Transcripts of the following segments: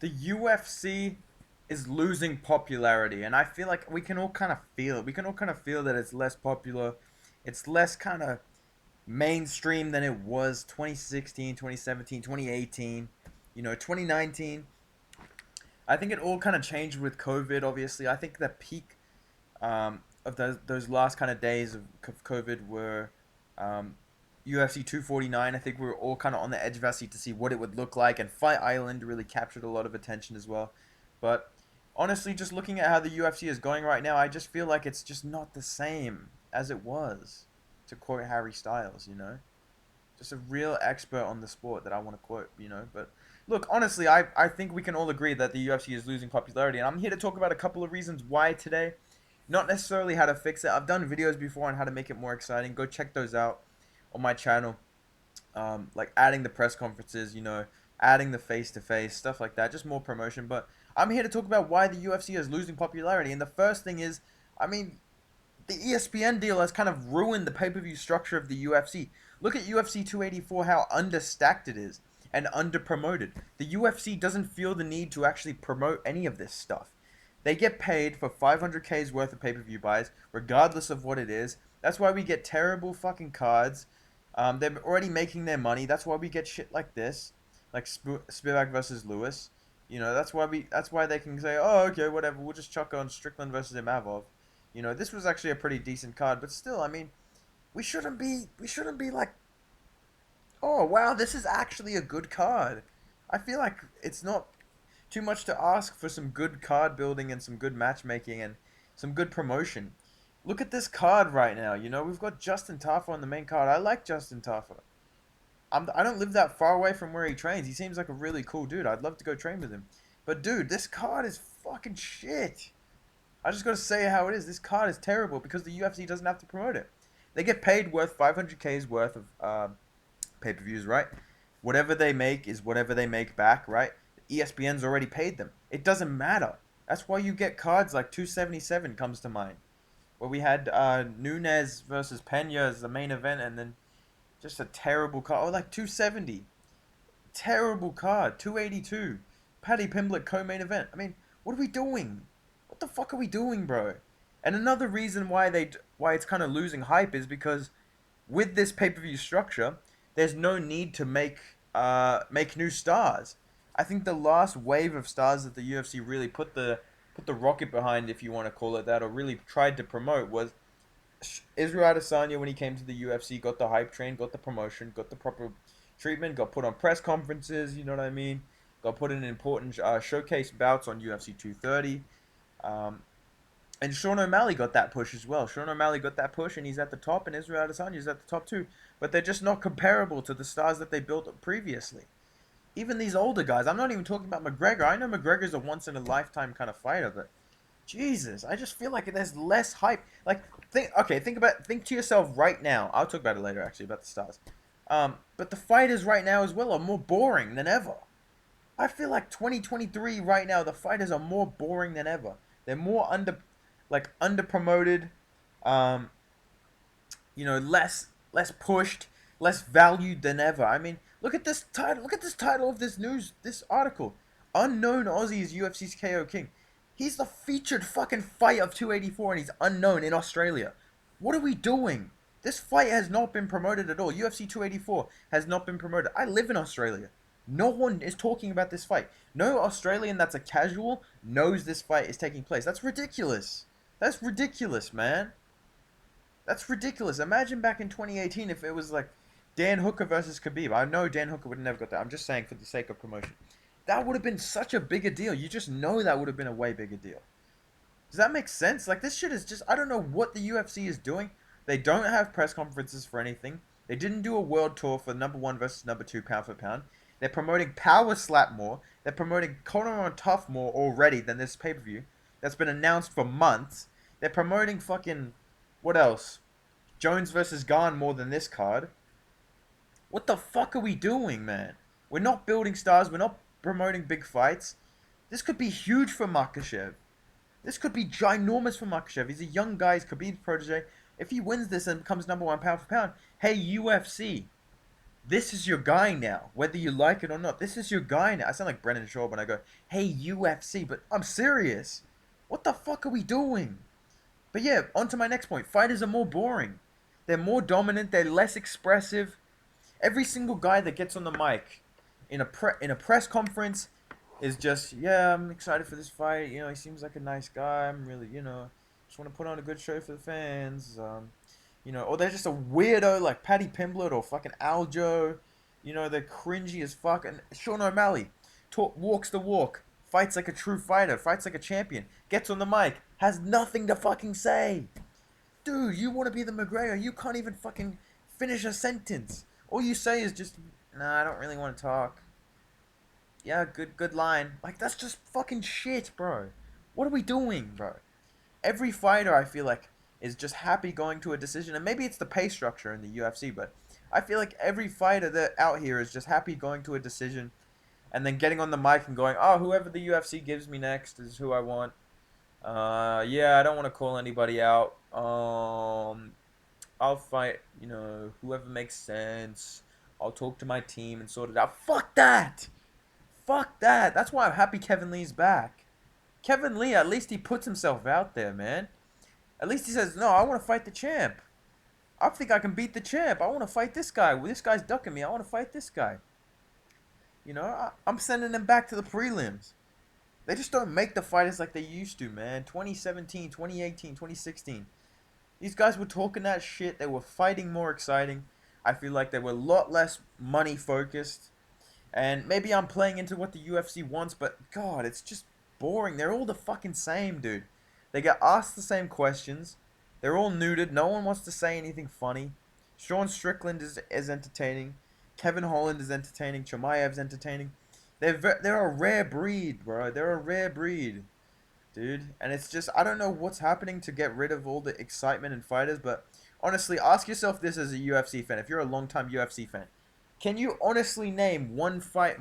the UFC is losing popularity, and I feel like we can all kind of feel it. We can all kind of feel that it's less popular. It's less kind of mainstream than it was 2016, 2017, 2018, 2019. I think it all kind of changed with COVID, obviously. I think the peak of those last kind of days of COVID were um, UFC 249. I think we were all kind of on the edge of our seat to see what it would look like, and Fight Island really captured a lot of attention as well. But honestly, just looking at how the UFC is going right now, I just feel like it's just not the same as it was. To quote Harry Styles. Just a real expert on the sport that I want to quote. But look, honestly, I think we can all agree that the UFC is losing popularity, and I'm here to talk about a couple of reasons why today. Not necessarily how to fix it. I've done videos before on how to make it more exciting. Go check those out on my channel. Like adding the press conferences, adding the face to face, stuff like that. Just more promotion. But I'm here to talk about why the UFC is losing popularity. And the first thing is, I mean, the ESPN deal has kind of ruined the pay-per-view structure of the UFC. Look at UFC 284, how understacked it is and underpromoted. The UFC doesn't feel the need to actually promote any of this stuff. They get paid for 500K's worth of pay-per-view buys, regardless of what it is. That's why we get terrible fucking cards. They're already making their money. That's why we get shit like this, like Spivak versus Lewis. That's why they can say, oh, okay, whatever. We'll just chuck on Strickland versus Imavov. This was actually a pretty decent card, but still, I mean, we shouldn't be like, oh wow, this is actually a good card. I feel like it's not too much to ask for some good card building and some good matchmaking and some good promotion. Look at this card right now. We've got Justin Taffa on the main card. I like Justin Taffa. I don't live that far away from where he trains. He seems like a really cool dude. I'd love to go train with him. But dude, this card is fucking shit. I just gotta say how it is. This card is terrible because the UFC doesn't have to promote it. They get paid worth 500K's worth of pay-per-views, right? Whatever they make is whatever they make back, right? ESPN's already paid them. It doesn't matter. That's why you get cards like 277 comes to mind, where we had Nunes versus Pena as the main event, and then just a terrible card. Oh, like 270. Terrible card. 282. Paddy Pimblett co-main event. I mean, what are we doing? What the fuck are we doing, bro? And another reason why it's kind of losing hype is because with this pay-per-view structure, there's no need to make new stars. I think the last wave of stars that the UFC really put the rocket behind, if you want to call it that, or really tried to promote was Israel Adesanya when he came to the UFC, got the hype train, got the promotion, got the proper treatment, got put on press conferences, you know what I mean? Got put in important showcase bouts on UFC 230. Um, and Sean O'Malley got that push as well. Sean O'Malley got that push, and he's at the top, and Israel Adesanya is at the top too. But they're just not comparable to the stars that they built up previously. Even these older guys, I'm not even talking about McGregor. I know McGregor's a once in a lifetime kind of fighter, but Jesus, I just feel like there's less hype. Like, think to yourself right now. I'll talk about it later, actually, about the stars. But the fighters right now as well are more boring than ever. I feel like 2023 right now, the fighters are more boring than ever. They're more under promoted, um, less pushed, less valued than ever. I mean, look at this title. Look at this title of this article. Unknown Aussies UFC's KO King. He's the featured fucking fight of 284 and he's unknown in Australia. What are we doing? This fight has not been promoted at all. UFC 284 has not been promoted. I live in Australia. No one is talking about this fight. No Australian that's a casual knows this fight is taking place. That's ridiculous. That's ridiculous, man. That's ridiculous. Imagine back in 2018 if it was like Dan Hooker versus Khabib. I know Dan Hooker would have never got that. I'm just saying for the sake of promotion. That would have been such a bigger deal. You just know that would have been a way bigger deal. Does that make sense? Like, this shit is just, I don't know what the UFC is doing. They don't have press conferences for anything. They didn't do a world tour for number one versus number two pound for pound. They're promoting Power Slap more. They're promoting Conor on Tough more already than this pay-per-view. That's been announced for months. They're promoting fucking, what else? Jones versus Garn more than this card. What the fuck are we doing, man? We're not building stars. We're not promoting big fights. This could be huge for Makhachev. This could be ginormous for Makhachev. He's a young guy. He's Khabib's protege. If he wins this and becomes number one pound for pound, hey, UFC. This is your guy now, whether you like it or not. This is your guy now. I sound like Brendan Shaw when I go, "Hey UFC," but I'm serious. What the fuck are we doing? But yeah, on to my next point. Fighters are more boring. They're more dominant. They're less expressive. Every single guy that gets on the mic in a press conference is just, yeah, I'm excited for this fight. You know, he seems like a nice guy. I'm really, just want to put on a good show for the fans. Or they're just a weirdo like Paddy Pimblett or fucking Aljo. You know, they're cringy as fuck. And Sean O'Malley walks the walk, fights like a true fighter, fights like a champion, gets on the mic, has nothing to fucking say. Dude, you want to be the McGregor? You can't even fucking finish a sentence. All you say is just, nah, I don't really want to talk. Yeah, good line. Like, that's just fucking shit, bro. What are we doing, bro? Every fighter, I feel like, is just happy going to a decision. And maybe it's the pay structure in the UFC, but I feel like every fighter that out here is just happy going to a decision and then getting on the mic and going, oh, whoever the UFC gives me next is who I want. Yeah, I don't want to call anybody out. I'll fight, whoever makes sense. I'll talk to my team and sort it out. Fuck that! Fuck that! That's why I'm happy Kevin Lee's back. Kevin Lee, at least he puts himself out there, man. At least he says, no, I want to fight the champ. I think I can beat the champ. I want to fight this guy. Well, this guy's ducking me. I want to fight this guy. I'm sending them back to the prelims. They just don't make the fighters like they used to, man. 2017, 2018, 2016. These guys were talking that shit. They were fighting more exciting. I feel like they were a lot less money focused. And maybe I'm playing into what the UFC wants, but God, it's just boring. They're all the fucking same, dude. They get asked the same questions. They're all neutered. No one wants to say anything funny. Sean Strickland is entertaining. Kevin Holland is entertaining. Chimaev's entertaining. They're a rare breed, bro. They're a rare breed, dude. And it's just, I don't know what's happening to get rid of all the excitement in fighters, but honestly, ask yourself this as a UFC fan. If you're a long-time UFC fan, can you honestly name one fight?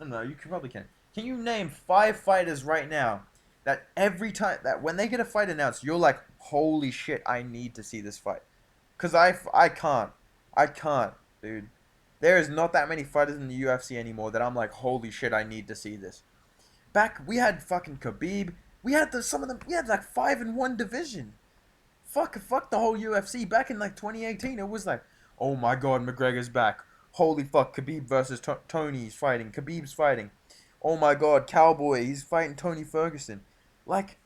No, you can probably can. Can you name 5 fighters right now that every time that when they get a fight announced, you're like, holy shit, I need to see this fight? Cause I can't, I can't, dude. There is not that many fighters in the UFC anymore that I'm like, holy shit, I need to see this. Back we had fucking Khabib. We had some of them. We had like 5-1 division. Fuck the whole UFC. Back in like 2018, it was like, oh my god, McGregor's back. Holy fuck, Khabib versus Tony's fighting. Khabib's fighting. Oh my god, Cowboy, he's fighting Tony Ferguson. Like,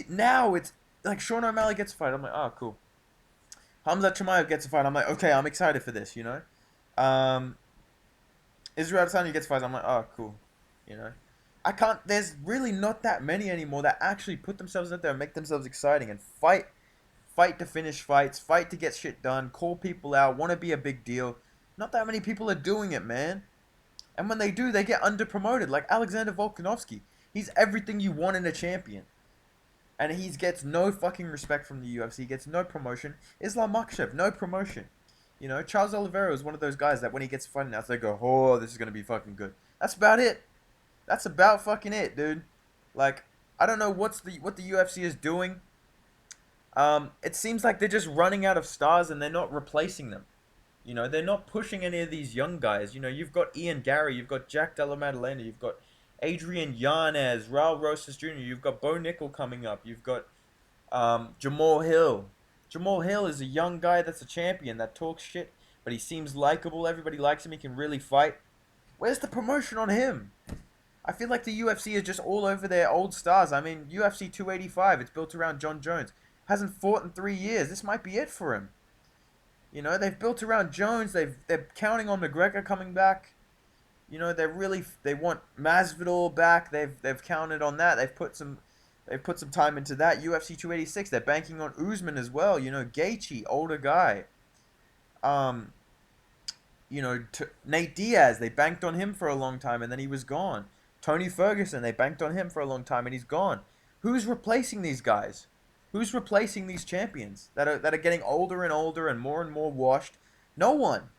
now it's like Sean O'Malley gets a fight. I'm like, oh cool. Hamza Chimaev gets a fight. I'm like, okay, I'm excited for this. Um, Israel Adesanya gets fights. I'm like, oh cool. You know, I can't. There's really not that many anymore that actually put themselves out there and make themselves exciting and fight to finish fights, fight to get shit done, call people out, want to be a big deal. Not that many people are doing it, man. And when they do, they get underpromoted. Like Alexander Volkanovski, he's everything you want in a champion, and he gets no fucking respect from the UFC. He gets no promotion. Islam Makhachev, no promotion. Charles Oliveira is one of those guys that when he gets fight announced, they go, "Oh, this is gonna be fucking good." That's about it. That's about fucking it, dude. Like, I don't know what the UFC is doing. It seems like they're just running out of stars and they're not replacing them. They're not pushing any of these young guys. You've got Ian Gary, you've got Jack Della Maddalena, you've got Adrian Yanez, Raul Rosas Jr., you've got Bo Nickel coming up, you've got Jamal Hill. Jamal Hill is a young guy that's a champion that talks shit, but he seems likable. Everybody likes him. He can really fight. Where's the promotion on him? I feel like the UFC is just all over their old stars. I mean, UFC 285, it's built around John Jones. Hasn't fought in 3 years. This might be it for him. They've built around Jones. They're counting on McGregor coming back. They want Masvidal back. They've counted on that. They've put some time into that. UFC 286. They're banking on Usman as well. Gaethje, older guy. Um, Nate Diaz. They banked on him for a long time and then he was gone. Tony Ferguson. They banked on him for a long time and he's gone. Who's replacing these guys? Who's replacing these champions that are getting older and more washed? No one.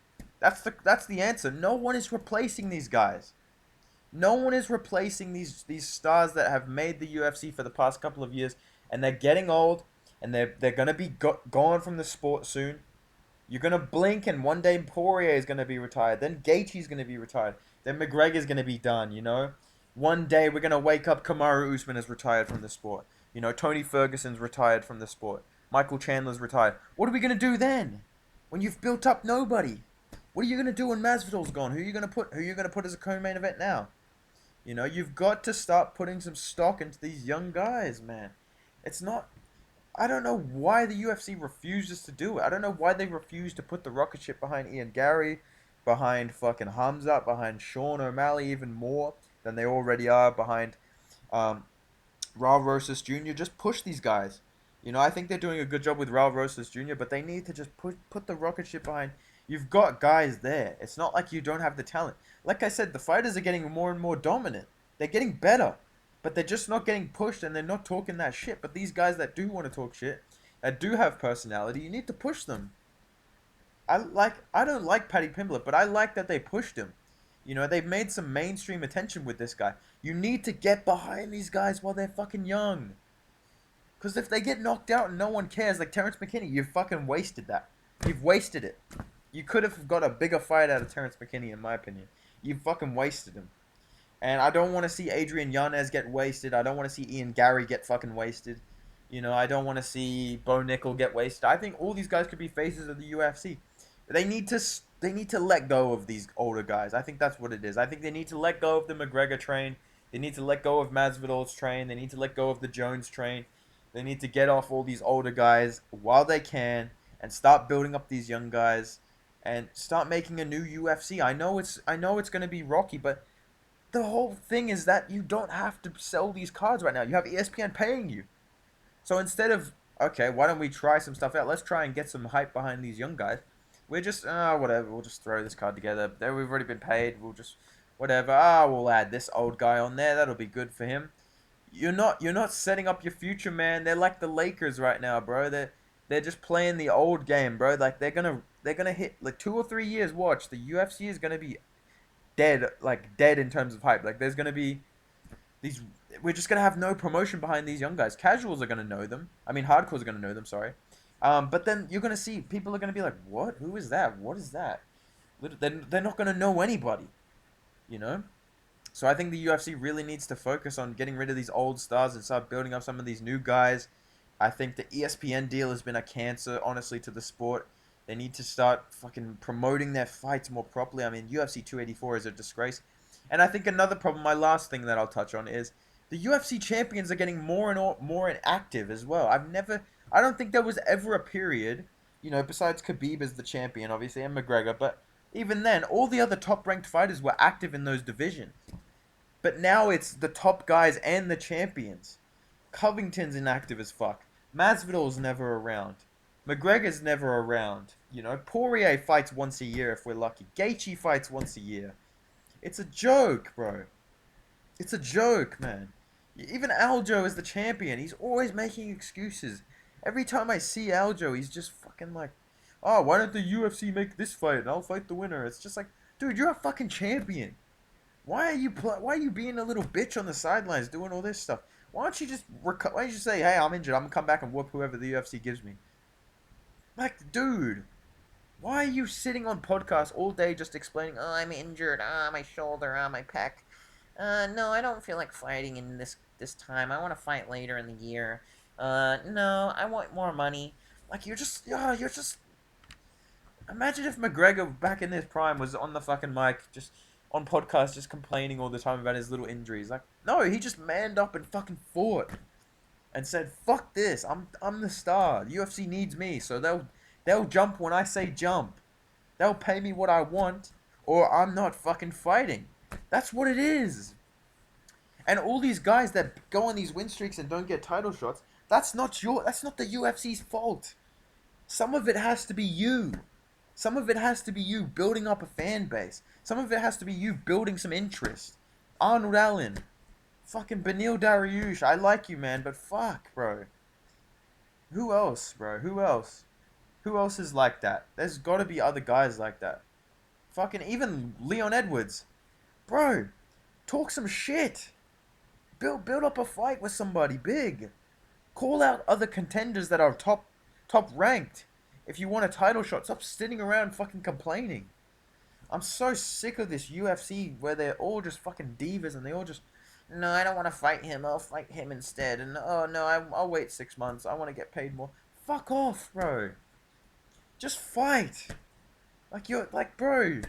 That's the answer. No one is replacing these guys. No one is replacing these stars that have made the UFC for the past couple of years, and they're getting old, and they're gonna be gone from the sport soon. You're gonna blink, and one day Poirier is gonna be retired. Then Gaethje's gonna be retired. Then McGregor's gonna be done. You know, one day we're gonna wake up. Kamaru Usman is retired from the sport. You know, Tony Ferguson's retired from the sport. Michael Chandler's retired. What are we gonna do then? When you've built up nobody, what are you gonna do when Masvidal's gone? Who are you gonna put? Who are you gonna put as a co-main event now? You know, you've got to start putting some stock into these young guys, man. It's not. I don't know why the UFC refuses to do it. I don't know why they refuse to put the rocket ship behind Ian Gary, behind fucking Hamzat, behind Sean O'Malley even more than they already are behind um, Raul Rosas Jr. Just push these guys. You know, I think they're doing a good job with Raul Rosas Jr., but they need to just put the rocket ship behind. You've got guys there. It's not like you don't have the talent. Like I said, the fighters are getting more and more dominant. They're getting better, but they're just not getting pushed and they're not talking that shit. But these guys that do want to talk shit, that do have personality, you need to push them. I don't like Paddy Pimblett, but I like that they pushed him. You know, they've made some mainstream attention with this guy. You need to get behind these guys while they're fucking young. Because if they get knocked out and no one cares, like Terrence McKinney, you've fucking wasted that. You've wasted it. You could have got a bigger fight out of Terrence McKinney, in my opinion. You fucking wasted him. And I don't want to see Adrian Yanez get wasted. I don't want to see Ian Gary get fucking wasted. You know, I don't want to see Bo Nickel get wasted. I think all these guys could be faces of the UFC. They need to let go of these older guys. I think that's what it is. I think they need to let go of the McGregor train. They need to let go of Masvidal's train. They need to let go of the Jones train. They need to get off all these older guys while they can and start building up these young guys and start making a new UFC. I know it's going to be rocky, but the whole thing is that you don't have to sell these cards right now. You have ESPN paying you. So instead of, okay, why don't we try some stuff out? Let's try and get some hype behind these young guys. We're just, whatever, we'll just throw this card together. There, we've already been paid. We'll just, whatever. We'll add this old guy on there. That'll be good for him. You're not setting up your future, man. They're like the Lakers right now, bro. They're just playing the old game, bro. Like they're gonna hit like 2 or 3 years. Watch, the UFC is gonna be dead, like dead in terms of hype. Like there's gonna be these. We're just gonna have no promotion behind these young guys. Casuals are gonna know them. I mean, hardcores are gonna know them. Sorry. But then you're gonna see people are gonna be like, "What? Who is that? What is that?" They're not gonna know anybody, you know. So I think the UFC really needs to focus on getting rid of these old stars and start building up some of these new guys. I think the ESPN deal has been a cancer, honestly, to the sport. They need to start fucking promoting their fights more properly. I mean, UFC 284 is a disgrace. And I think another problem, my last thing that I'll touch on is the UFC champions are getting more and more inactive as well. I don't think there was ever a period, you know, besides Khabib as the champion, obviously, and McGregor, but even then, all the other top ranked fighters were active in those divisions. But now it's the top guys and the champions. Covington's inactive as fuck. Masvidal's never around. McGregor's never around. You know, Poirier fights once a year if we're lucky. Gaethje fights once a year. It's a joke, bro. It's a joke, man. Even Aljo is the champion. He's always making excuses. Every time I see Aljo, he's just fucking like, oh, why don't the UFC make this fight and I'll fight the winner? It's just like, dude, you're a fucking champion. Why are you being a little bitch on the sidelines doing all this stuff? Why don't you just say, hey, I'm injured. I'm gonna come back and whoop whoever the UFC gives me. Like, dude, why are you sitting on podcasts all day just explaining, oh, I'm injured, my shoulder, my pec. No, I don't feel like fighting in this time. I want to fight later in the year. No, I want more money. Like, you're just. Imagine if McGregor back in his prime was on the fucking mic, just on podcast, just complaining all the time about his little injuries. Like, no, he just manned up and fucking fought and said, "Fuck this! I'm the star. The UFC needs me, so they'll jump when I say jump. They'll pay me what I want, or I'm not fucking fighting." That's what it is. And all these guys that go on these win streaks and don't get title shots, that's not the UFC's fault. Some of it has to be you. Some of it has to be you building up a fan base. Some of it has to be you building some interest. Arnold Allen. Fucking Benil Dariush. I like you, man, but fuck, bro. Who else, bro? Who else? Who else is like that? There's gotta be other guys like that. Fucking even Leon Edwards. Bro, talk some shit. Build up a fight with somebody big. Call out other contenders that are top ranked. If you want a title shot, stop sitting around fucking complaining. I'm so sick of this UFC where they're all just fucking divas and they all just, no, I don't want to fight him. I'll fight him instead. And oh no, I'll wait 6 months. I want to get paid more. Fuck off, bro. Just fight. Like you're like, bro,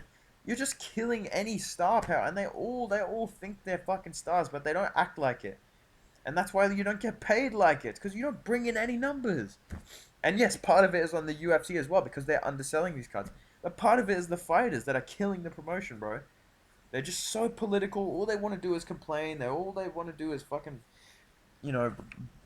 you're just killing any star power, and they all think they're fucking stars, but they don't act like it. And that's why you don't get paid like it, because you don't bring in any numbers. And yes, part of it is on the UFC as well, because they're underselling these cards. But part of it is the fighters that are killing the promotion, bro. They're just so political. All they want to do is complain. All they want to do is fucking, you know,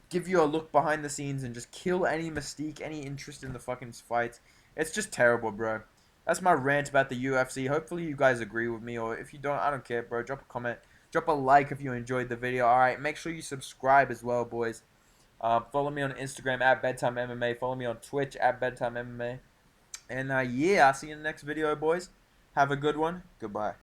give you a look behind the scenes and just kill any mystique, any interest in the fucking fights. It's just terrible, bro. That's my rant about the UFC. Hopefully you guys agree with me, or if you don't, I don't care, bro. Drop a comment. Drop a like if you enjoyed the video. Alright, make sure you subscribe as well, boys. Follow me on Instagram at Bedtime MMA. Follow me on Twitch at Bedtime MMA. And yeah, I'll see you in the next video, boys. Have a good one. Goodbye.